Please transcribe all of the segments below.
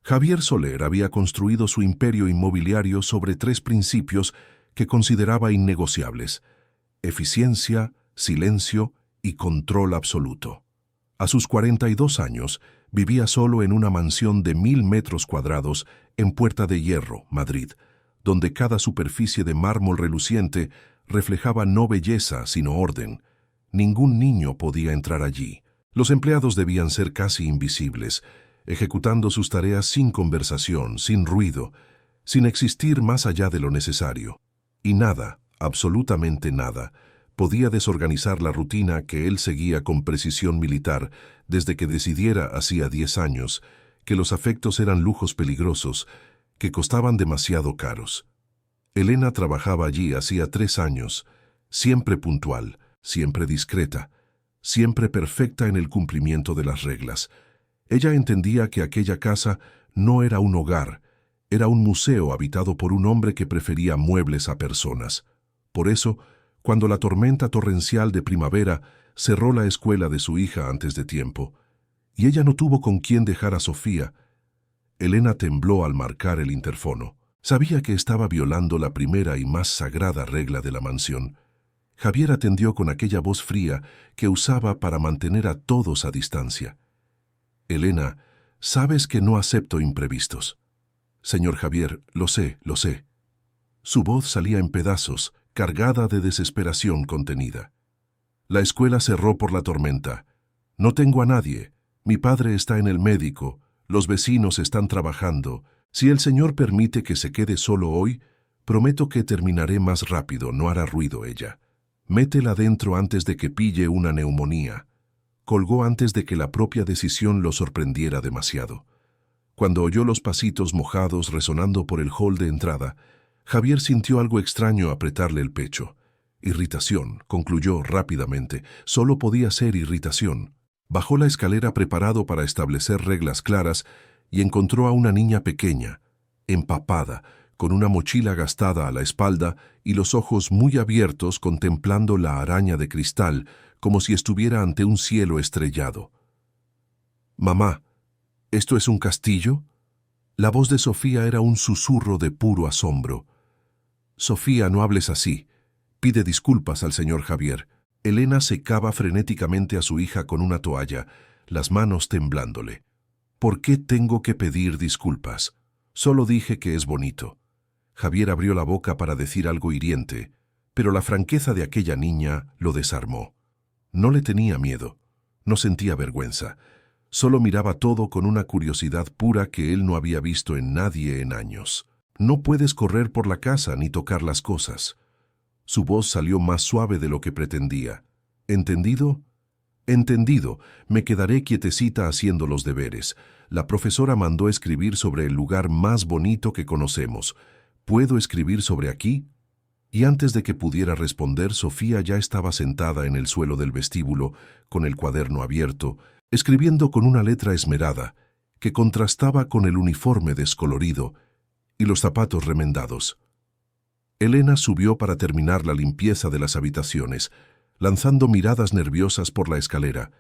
Javier Soler había construido su imperio inmobiliario sobre 3 principios que consideraba innegociables: eficiencia, silencio y control absoluto. A sus 42 años, vivía solo en una mansión de 1000 metros cuadrados en Puerta de Hierro, Madrid, donde cada superficie de mármol reluciente reflejaba no belleza, sino orden. Ningún niño podía entrar allí. Los empleados debían ser casi invisibles, ejecutando sus tareas sin conversación, sin ruido, sin existir más allá de lo necesario. Y nada, absolutamente nada, podía desorganizar la rutina que él seguía con precisión militar desde que decidiera hacía 10 años que los afectos eran lujos peligrosos, que costaban demasiado caros. Elena trabajaba allí hacía 3 años, siempre puntual, siempre discreta, siempre perfecta en el cumplimiento de las reglas. Ella entendía que aquella casa no era un hogar, era un museo habitado por un hombre que prefería muebles a personas. Por eso, cuando la tormenta torrencial de primavera cerró la escuela de su hija antes de tiempo, y ella no tuvo con quién dejar a Sofía, Elena tembló al marcar el interfono. Sabía que estaba violando la primera y más sagrada regla de la mansión. Javier atendió con aquella voz fría que usaba para mantener a todos a distancia. «Elena, sabes que no acepto imprevistos». «Señor Javier, lo sé, lo sé». Su voz salía en pedazos, cargada de desesperación contenida. «La escuela cerró por la tormenta. No tengo a nadie. Mi padre está en el médico. Los vecinos están trabajando. Si el Señor permite que se quede solo hoy, prometo que terminaré más rápido, no hará ruido ella. Métela dentro antes de que pille una neumonía». Colgó antes de que la propia decisión lo sorprendiera demasiado. Cuando oyó los pasitos mojados resonando por el hall de entrada, Javier sintió algo extraño apretarle el pecho. Irritación, concluyó rápidamente. Solo podía ser irritación. Bajó la escalera preparado para establecer reglas claras y encontró a una niña pequeña, empapada, con una mochila gastada a la espalda y los ojos muy abiertos contemplando la araña de cristal, como si estuviera ante un cielo estrellado. «Mamá, ¿esto es un castillo?» La voz de Sofía era un susurro de puro asombro. «Sofía, no hables así. Pide disculpas al señor Javier». Elena secaba frenéticamente a su hija con una toalla, las manos temblándole. «¿Por qué tengo que pedir disculpas? Solo dije que es bonito». Javier abrió la boca para decir algo hiriente, pero la franqueza de aquella niña lo desarmó. No le tenía miedo, no sentía vergüenza, solo miraba todo con una curiosidad pura que él no había visto en nadie en años. «No puedes correr por la casa ni tocar las cosas». Su voz salió más suave de lo que pretendía. «¿Entendido?» «Entendido. Me quedaré quietecita haciendo los deberes. La profesora mandó escribir sobre el lugar más bonito que conocemos. ¿Puedo escribir sobre aquí?» Y antes de que pudiera responder, Sofía ya estaba sentada en el suelo del vestíbulo, con el cuaderno abierto, escribiendo con una letra esmerada, que contrastaba con el uniforme descolorido y los zapatos remendados. Elena subió para terminar la limpieza de las habitaciones, lanzando miradas nerviosas por la escalera,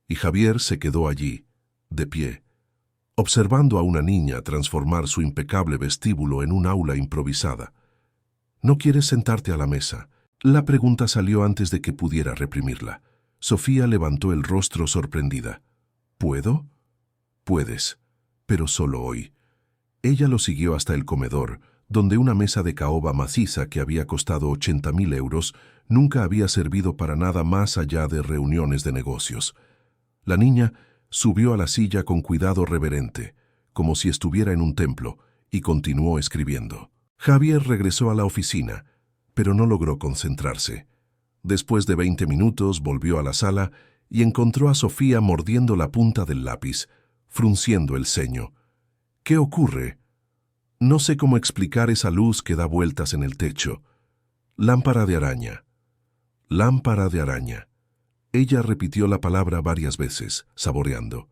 y Javier se quedó allí, de pie, observando a una niña transformar su impecable vestíbulo en un aula improvisada. «¿No quieres sentarte a la mesa?» La pregunta salió antes de que pudiera reprimirla. Sofía levantó el rostro sorprendida. «¿Puedo?» «Puedes, pero solo hoy». Ella lo siguió hasta el comedor, donde una mesa de caoba maciza que había costado 80.000 euros nunca había servido para nada más allá de reuniones de negocios. La niña subió a la silla con cuidado reverente, como si estuviera en un templo, y continuó escribiendo. Javier regresó a la oficina, pero no logró concentrarse. Después de 20 minutos volvió a la sala y encontró a Sofía mordiendo la punta del lápiz, frunciendo el ceño. «¿Qué ocurre?» «No sé cómo explicar esa luz que da vueltas en el techo. Lámpara de araña. Lámpara de araña». Ella repitió la palabra varias veces, saboreando.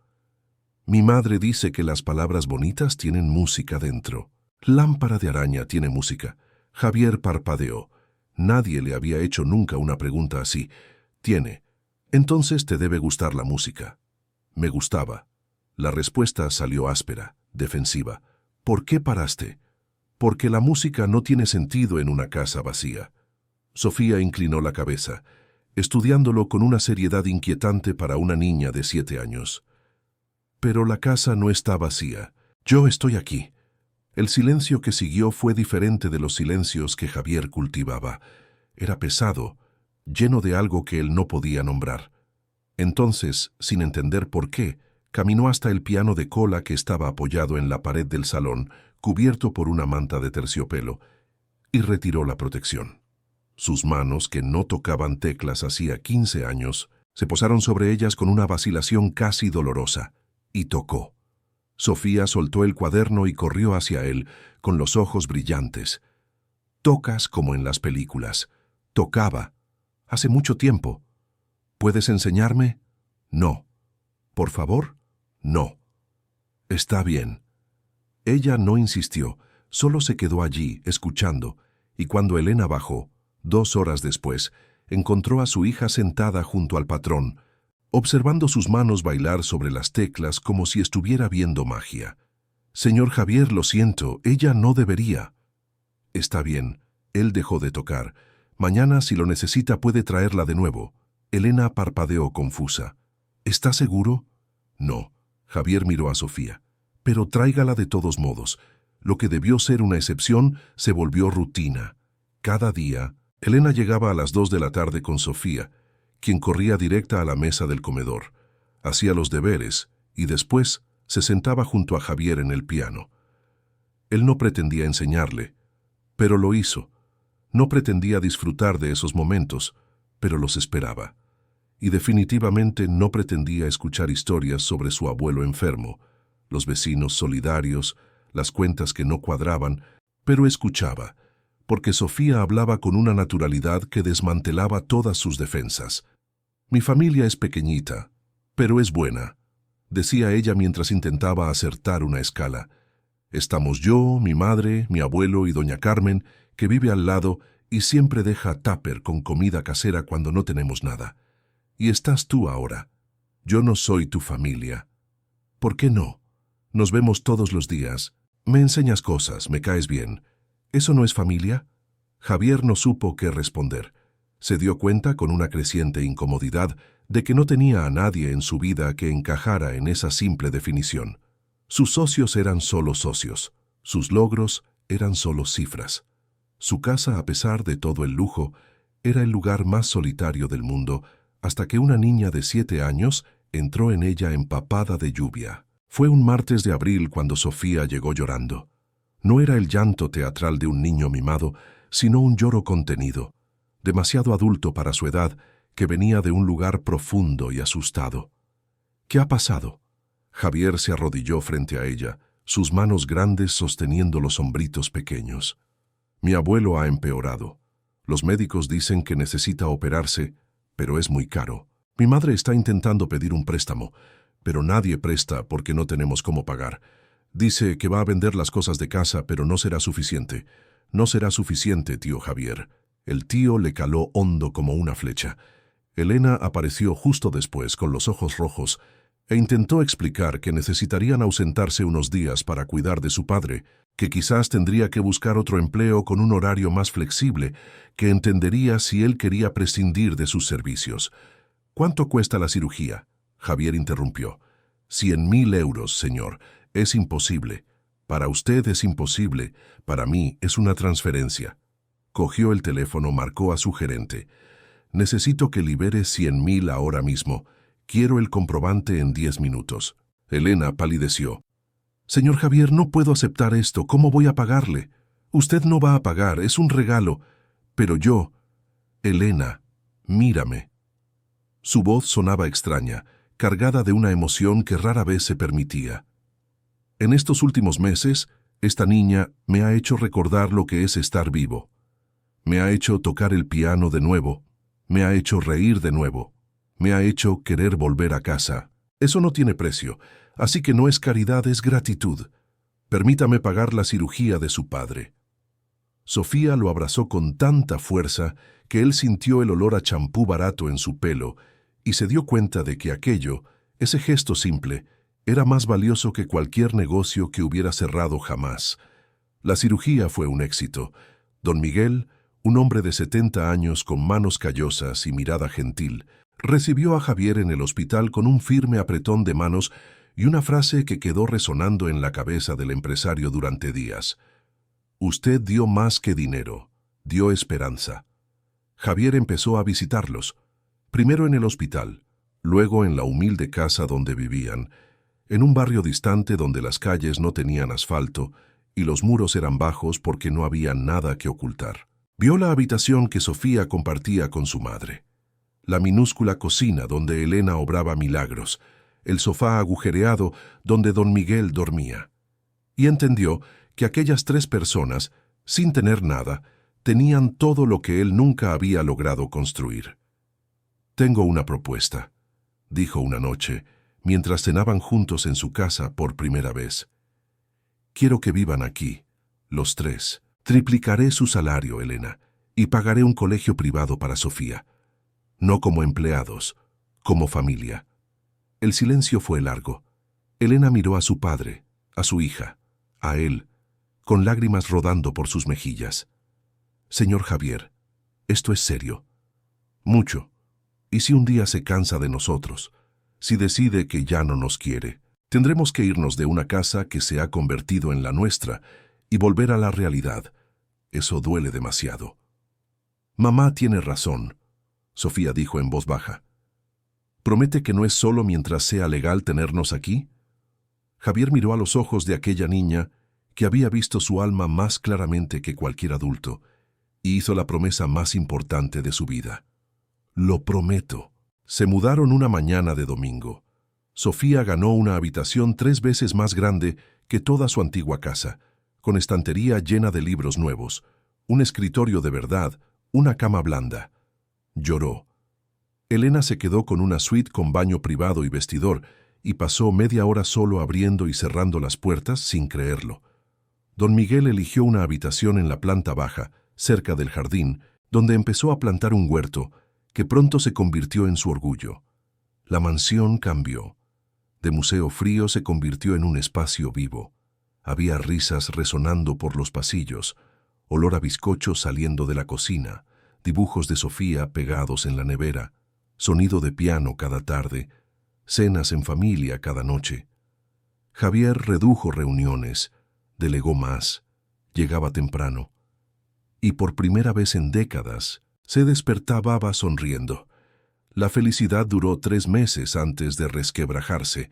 «Mi madre dice que las palabras bonitas tienen música dentro». «Lámpara de araña tiene música». Javier parpadeó. Nadie le había hecho nunca una pregunta así. «Tiene. Entonces te debe gustar la música». «Me gustaba». La respuesta salió áspera, defensiva. ¿Por qué paraste? Porque la música no tiene sentido en una casa vacía. Sofía inclinó la cabeza, estudiándolo con una seriedad inquietante para una niña de 7 años. Pero la casa no está vacía. Yo estoy aquí. El silencio que siguió fue diferente de los silencios que Javier cultivaba. Era pesado, lleno de algo que él no podía nombrar. Entonces, sin entender por qué, caminó hasta el piano de cola que estaba apoyado en la pared del salón, cubierto por una manta de terciopelo, y retiró la protección. Sus manos, que no tocaban teclas hacía 15 años, se posaron sobre ellas con una vacilación casi dolorosa, y tocó. Sofía soltó el cuaderno y corrió hacia él, con los ojos brillantes. «Tocas como en las películas. Tocaba. Hace mucho tiempo. ¿Puedes enseñarme?» «No». «¿Por favor?» «No». «Está bien». Ella no insistió, solo se quedó allí, escuchando, y cuando Elena bajó, 2 horas después, encontró a su hija sentada junto al patrón, observando sus manos bailar sobre las teclas como si estuviera viendo magia. «Señor Javier, lo siento, ella no debería». «Está bien». Él dejó de tocar. «Mañana, si lo necesita, puede traerla de nuevo». Elena parpadeó confusa. «¿Está seguro?» «No». Javier miró a Sofía. «Pero tráigala de todos modos». Lo que debió ser una excepción se volvió rutina. Cada día, Elena llegaba a las 2 de la tarde con Sofía, quien corría directa a la mesa del comedor. Hacía los deberes y después se sentaba junto a Javier en el piano. Él no pretendía enseñarle, pero lo hizo. No pretendía disfrutar de esos momentos, pero los esperaba. Y definitivamente no pretendía escuchar historias sobre su abuelo enfermo, los vecinos solidarios, las cuentas que no cuadraban, pero escuchaba, porque Sofía hablaba con una naturalidad que desmantelaba todas sus defensas. «Mi familia es pequeñita, pero es buena», decía ella mientras intentaba acertar una escala. «Estamos yo, mi madre, mi abuelo y doña Carmen, que vive al lado y siempre deja tupper con comida casera cuando no tenemos nada. Y estás tú ahora. Yo no soy tu familia. ¿Por qué no? Nos vemos todos los días. Me enseñas cosas, me caes bien. ¿Eso no es familia?» Javier no supo qué responder. Se dio cuenta con una creciente incomodidad de que no tenía a nadie en su vida que encajara en esa simple definición. Sus socios eran solo socios. Sus logros eran solo cifras. Su casa, a pesar de todo el lujo, era el lugar más solitario del mundo, hasta que una niña de 7 años entró en ella empapada de lluvia. Fue un martes de abril cuando Sofía llegó llorando. No era el llanto teatral de un niño mimado, sino un lloro contenido, demasiado adulto para su edad, que venía de un lugar profundo y asustado. «¿Qué ha pasado?» Javier se arrodilló frente a ella, sus manos grandes sosteniendo los hombritos pequeños. «Mi abuelo ha empeorado. Los médicos dicen que necesita operarse, pero es muy caro. Mi madre está intentando pedir un préstamo, pero nadie presta porque no tenemos cómo pagar. Dice que va a vender las cosas de casa, pero no será suficiente. No será suficiente, tío Javier». El tío le caló hondo como una flecha. Elena apareció justo después, con los ojos rojos, e intentó explicar que necesitarían ausentarse unos días para cuidar de su padre, que quizás tendría que buscar otro empleo con un horario más flexible, que entendería si él quería prescindir de sus servicios. «¿Cuánto cuesta la cirugía?», Javier interrumpió. «100.000 euros, señor. Es imposible. Para usted es imposible. Para mí es una transferencia». Cogió el teléfono, marcó a su gerente. «Necesito que libere 100.000 ahora mismo. Quiero el comprobante en 10 minutos». Elena palideció. «Señor Javier, no puedo aceptar esto. ¿Cómo voy a pagarle? Usted no va a pagar, es un regalo. Pero yo... Elena, mírame». Su voz sonaba extraña, cargada de una emoción que rara vez se permitía. «En estos últimos meses, esta niña me ha hecho recordar lo que es estar vivo. Me ha hecho tocar el piano de nuevo, me ha hecho reír de nuevo, me ha hecho querer volver a casa. Eso no tiene precio, así que no es caridad, es gratitud. Permítame pagar la cirugía de su padre». Sofía lo abrazó con tanta fuerza que él sintió el olor a champú barato en su pelo y se dio cuenta de que aquello, ese gesto simple, Era más valioso que cualquier negocio que hubiera cerrado jamás. La cirugía fue un éxito. Don Miguel, un hombre de 70 años con manos callosas y mirada gentil, recibió a Javier en el hospital con un firme apretón de manos y una frase que quedó resonando en la cabeza del empresario durante días. Usted dio más que dinero, dio esperanza. Javier empezó a visitarlos, primero en el hospital, luego en la humilde casa donde vivían, en un barrio distante donde las calles no tenían asfalto y los muros eran bajos porque no había nada que ocultar. Vio la habitación que Sofía compartía con su madre, la minúscula cocina donde Elena obraba milagros, el sofá agujereado donde don Miguel dormía, y entendió que aquellas 3 personas, sin tener nada, tenían todo lo que él nunca había logrado construir. «Tengo una propuesta», dijo una noche, mientras cenaban juntos en su casa por primera vez. «Quiero que vivan aquí, los 3. Triplicaré su salario, Elena, y pagaré un colegio privado para Sofía. No como empleados, como familia». El silencio fue largo. Elena miró a su padre, a su hija, a él, con lágrimas rodando por sus mejillas. «Señor Javier, esto es serio. Mucho. ¿Y si un día se cansa de nosotros? Si decide que ya no nos quiere, tendremos que irnos de una casa que se ha convertido en la nuestra y volver a la realidad. Eso duele demasiado». «Mamá tiene razón», Sofía dijo en voz baja. «¿Promete que no es solo mientras sea legal tenernos aquí?» Javier miró a los ojos de aquella niña que había visto su alma más claramente que cualquier adulto y hizo la promesa más importante de su vida. «Lo prometo». Se mudaron una mañana de domingo. Sofía ganó una habitación 3 veces más grande que toda su antigua casa, con estantería llena de libros nuevos, un escritorio de verdad, una cama blanda. Lloró. Elena se quedó con una suite con baño privado y vestidor y pasó media hora solo abriendo y cerrando las puertas sin creerlo. Don Miguel eligió una habitación en la planta baja, cerca del jardín, donde empezó a plantar un huerto, que pronto se convirtió en su orgullo. La mansión cambió. De museo frío se convirtió en un espacio vivo. Había risas resonando por los pasillos, olor a bizcocho saliendo de la cocina, dibujos de Sofía pegados en la nevera, sonido de piano cada tarde, cenas en familia cada noche. Javier redujo reuniones, delegó más, llegaba temprano. Y por primera vez en décadas, se despertaba sonriendo. La felicidad duró 3 meses antes de resquebrajarse.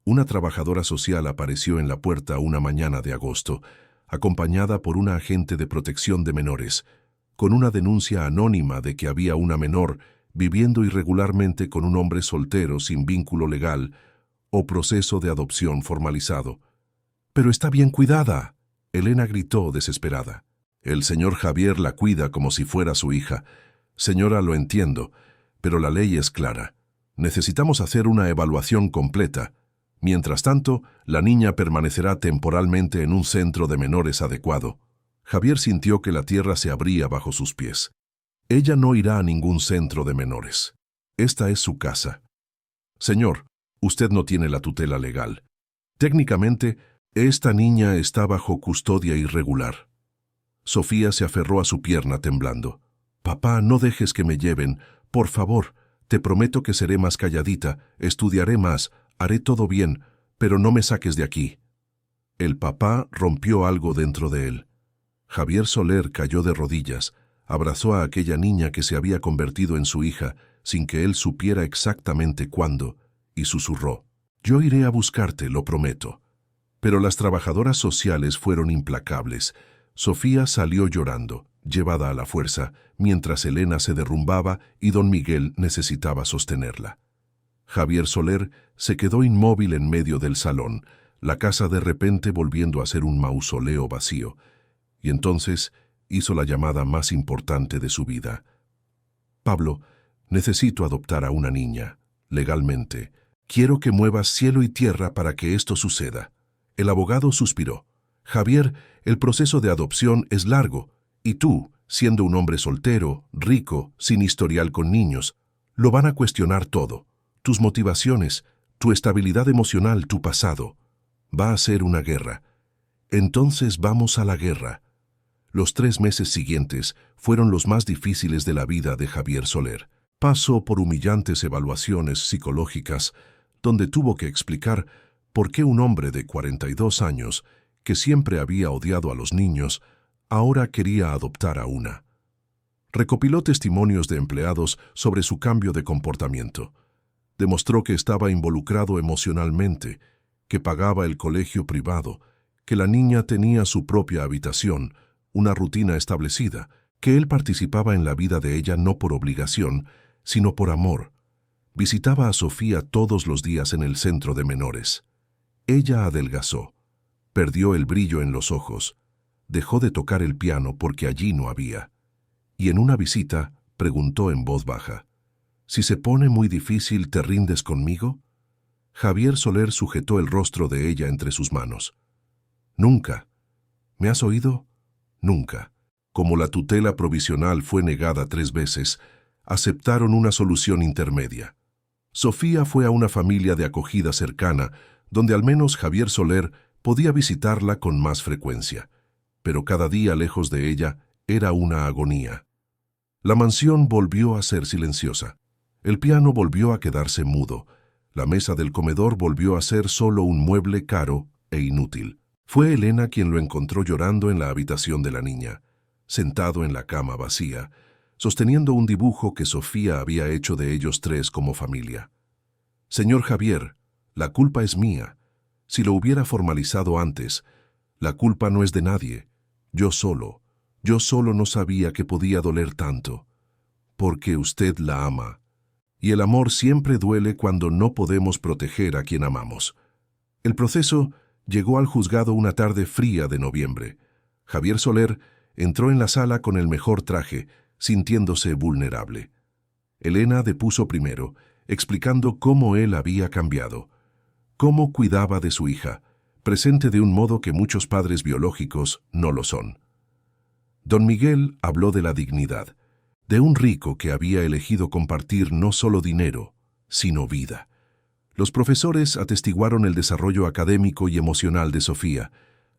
Una trabajadora social apareció en la puerta una mañana de agosto, acompañada por una agente de protección de menores, con una denuncia anónima de que había una menor viviendo irregularmente con un hombre soltero sin vínculo legal o proceso de adopción formalizado. «Pero está bien cuidada», Elena gritó desesperada. «El señor Javier la cuida como si fuera su hija. Señora, lo entiendo, pero la ley es clara. Necesitamos hacer una evaluación completa. Mientras tanto, la niña permanecerá temporalmente en un centro de menores adecuado». Javier sintió que la tierra se abría bajo sus pies. Ella no irá a ningún centro de menores. Esta es su casa. «Señor, usted no tiene la tutela legal. Técnicamente, esta niña está bajo custodia irregular». Sofía se aferró a su pierna temblando. «Papá, no dejes que me lleven. Por favor, te prometo que seré más calladita, estudiaré más, haré todo bien, pero no me saques de aquí». El papá rompió algo dentro de él. Javier Soler cayó de rodillas, abrazó a aquella niña que se había convertido en su hija, sin que él supiera exactamente cuándo, y susurró: «Yo iré a buscarte, lo prometo». Pero las trabajadoras sociales fueron implacables. Sofía salió llorando, llevada a la fuerza, mientras Elena se derrumbaba y don Miguel necesitaba sostenerla. Javier Soler se quedó inmóvil en medio del salón, la casa de repente volviendo a ser un mausoleo vacío, y entonces hizo la llamada más importante de su vida. «Pablo, necesito adoptar a una niña, legalmente. Quiero que muevas cielo y tierra para que esto suceda». El abogado suspiró. «Javier, el proceso de adopción es largo, y tú, siendo un hombre soltero, rico, sin historial con niños, lo van a cuestionar todo. Tus motivaciones, Tu estabilidad emocional, tu pasado. Va a ser una guerra. Entonces vamos a la guerra. Los 3 meses siguientes fueron los más difíciles de la vida de Javier Soler. Pasó por humillantes evaluaciones psicológicas, donde tuvo que explicar por qué un hombre de 42 años, que siempre había odiado a los niños, ahora quería adoptar a una. Recopiló testimonios de empleados sobre su cambio de comportamiento. Demostró que estaba involucrado emocionalmente, que pagaba el colegio privado, que la niña tenía su propia habitación, una rutina establecida, que él participaba en la vida de ella no por obligación, sino por amor. Visitaba a Sofía todos los días en el centro de menores. Ella adelgazó, perdió el brillo en los ojos, dejó de tocar el piano porque allí no había. Y en una visita preguntó en voz baja, «¿Si se pone muy difícil, te rindes conmigo?» Javier Soler sujetó el rostro de ella entre sus manos. «Nunca. ¿Me has oído? Nunca». Como la tutela provisional fue negada 3 veces, aceptaron una solución intermedia. Sofía fue a una familia de acogida cercana, donde al menos Javier Soler podía visitarla con más frecuencia, pero cada día lejos de ella era una agonía. La mansión volvió a ser silenciosa. El piano volvió a quedarse mudo. La mesa del comedor volvió a ser solo un mueble caro e inútil. Fue Elena quien lo encontró llorando en la habitación de la niña, sentado en la cama vacía, sosteniendo un dibujo que Sofía había hecho de ellos 3 como familia. «Señor Javier, la culpa es mía. Si lo hubiera formalizado antes, la culpa no es de nadie. Yo solo no sabía que podía doler tanto. Porque usted la ama. Y el amor siempre duele cuando no podemos proteger a quien amamos». El proceso llegó al juzgado una tarde fría de noviembre. Javier Soler entró en la sala con el mejor traje, sintiéndose vulnerable. Elena depuso primero, explicando cómo él había cambiado, cómo cuidaba de su hija, presente de un modo que muchos padres biológicos no lo son. Don Miguel habló de la dignidad, de un rico que había elegido compartir no solo dinero, sino vida. Los profesores atestiguaron el desarrollo académico y emocional de Sofía.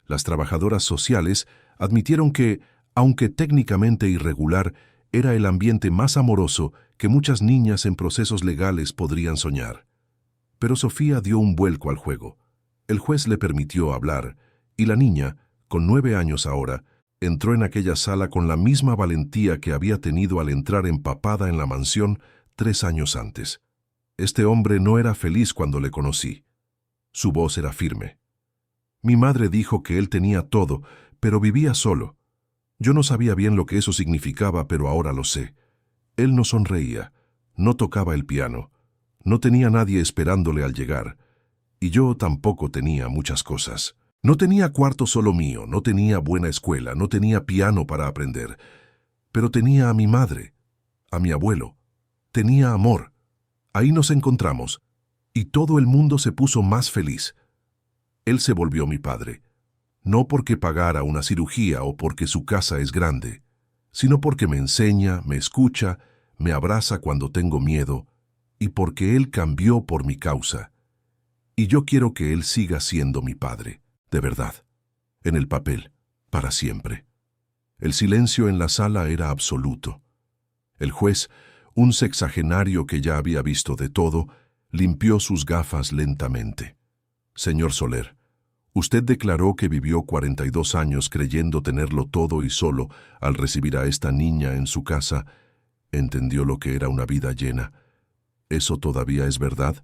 Las trabajadoras sociales admitieron que, aunque técnicamente irregular, era el ambiente más amoroso que muchas niñas en procesos legales podrían soñar. Pero Sofía dio un vuelco al juego. El juez le permitió hablar, y la niña, con 9 años ahora, entró en aquella sala con la misma valentía que había tenido al entrar empapada en la mansión 3 años antes. Este hombre no era feliz cuando le conocí. Su voz era firme. Mi madre dijo que él tenía todo, pero vivía solo. Yo no sabía bien lo que eso significaba, pero ahora lo sé. Él no sonreía, no tocaba el piano, no tenía nadie esperándole al llegar, y yo tampoco tenía muchas cosas. No tenía cuarto solo mío, no tenía buena escuela, no tenía piano para aprender, pero tenía a mi madre, a mi abuelo, tenía amor. Ahí nos encontramos, y todo el mundo se puso más feliz. Él se volvió mi padre, no porque pagara una cirugía o porque su casa es grande, sino porque me enseña, me escucha, me abraza cuando tengo miedo, y porque él cambió por mi causa. Y yo quiero que él siga siendo mi padre, de verdad, en el papel, para siempre. El silencio en la sala era absoluto. El juez, un sexagenario que ya había visto de todo, limpió sus gafas lentamente. «Señor Soler, usted declaró que vivió 42 años creyendo tenerlo todo y solo al recibir a esta niña en su casa. Entendió lo que era una vida llena. ¿Eso todavía es verdad?»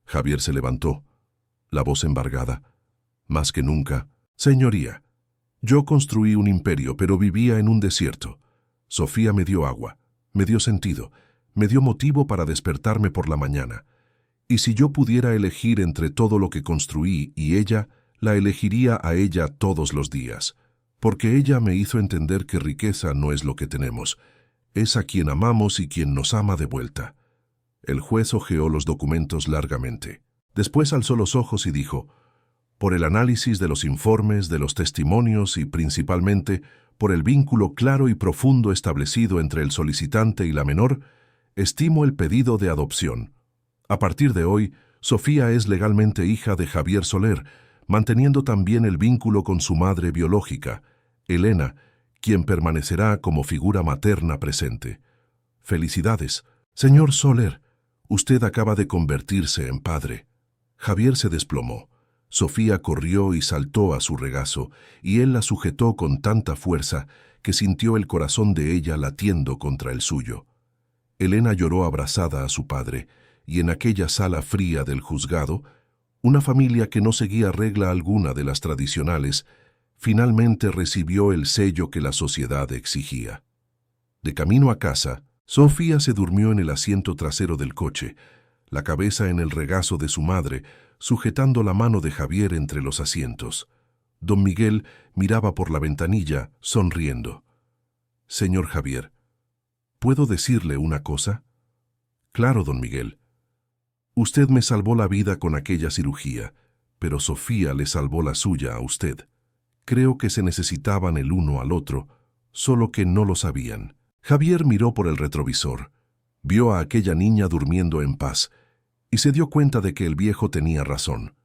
Javier se levantó, la voz embargada. Más que nunca, «Señoría, yo construí un imperio, pero vivía en un desierto. Sofía me dio agua, me dio sentido, me dio motivo para despertarme por la mañana. Y si yo pudiera elegir entre todo lo que construí y ella, la elegiría a ella todos los días, porque ella me hizo entender que riqueza no es lo que tenemos, es a quien amamos y quien nos ama de vuelta». El juez hojeó los documentos largamente. Después alzó los ojos y dijo, «Por el análisis de los informes, de los testimonios y principalmente por el vínculo claro y profundo establecido entre el solicitante y la menor, estimo el pedido de adopción. A partir de hoy, Sofía es legalmente hija de Javier Soler, manteniendo también el vínculo con su madre biológica, Elena, quien permanecerá como figura materna presente. Felicidades, señor Soler. Usted acaba de convertirse en padre. Javier se desplomó. Sofía corrió y saltó a su regazo, y él la sujetó con tanta fuerza que sintió el corazón de ella latiendo contra el suyo. Elena lloró abrazada a su padre, y en aquella sala fría del juzgado, una familia que no seguía regla alguna de las tradicionales, finalmente recibió el sello que la sociedad exigía. De camino a casa, Sofía se durmió en el asiento trasero del coche, la cabeza en el regazo de su madre, sujetando la mano de Javier entre los asientos. Don Miguel miraba por la ventanilla, sonriendo. «Señor Javier, ¿puedo decirle una cosa?» «Claro, don Miguel. Usted me salvó la vida con aquella cirugía, pero Sofía le salvó la suya a usted. Creo que se necesitaban el uno al otro, solo que no lo sabían». Javier miró por el retrovisor, vio a aquella niña durmiendo en paz y se dio cuenta de que el viejo tenía razón.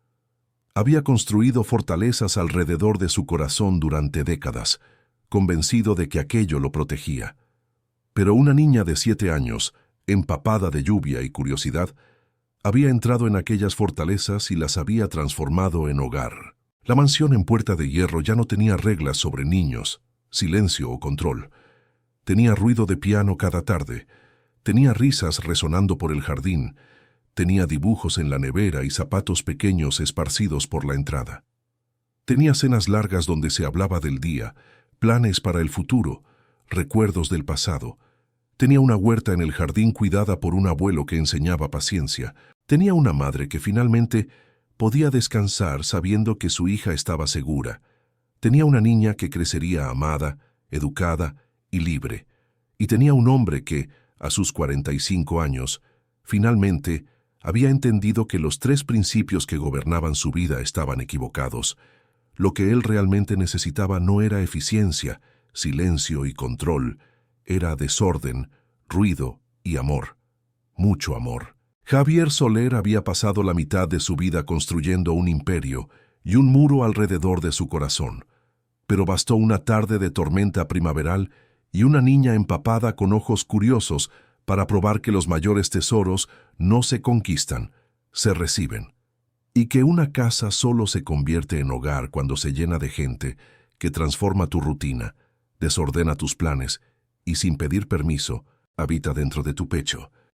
Había construido fortalezas alrededor de su corazón durante décadas, convencido de que aquello lo protegía. Pero una niña de 7 años, empapada de lluvia y curiosidad, había entrado en aquellas fortalezas y las había transformado en hogar. La mansión en Puerta de Hierro ya no tenía reglas sobre niños, silencio o control. Tenía ruido de piano cada tarde, tenía risas resonando por el jardín, tenía dibujos en la nevera y zapatos pequeños esparcidos por la entrada. Tenía cenas largas donde se hablaba del día, planes para el futuro, recuerdos del pasado. Tenía una huerta en el jardín cuidada por un abuelo que enseñaba paciencia. Tenía una madre que finalmente podía descansar sabiendo que su hija estaba segura. Tenía una niña que crecería amada, educada y libre. Y tenía un hombre que, a sus 45 años, finalmente había entendido que los 3 principios que gobernaban su vida estaban equivocados. Lo que él realmente necesitaba no era eficiencia, silencio y control, era desorden, ruido y amor. Mucho amor. Javier Soler había pasado la mitad de su vida construyendo un imperio y un muro alrededor de su corazón. Pero bastó una tarde de tormenta primaveral y una niña empapada con ojos curiosos para probar que los mayores tesoros no se conquistan, se reciben. Y que una casa solo se convierte en hogar cuando se llena de gente que transforma tu rutina, desordena tus planes y sin pedir permiso, habita dentro de tu pecho.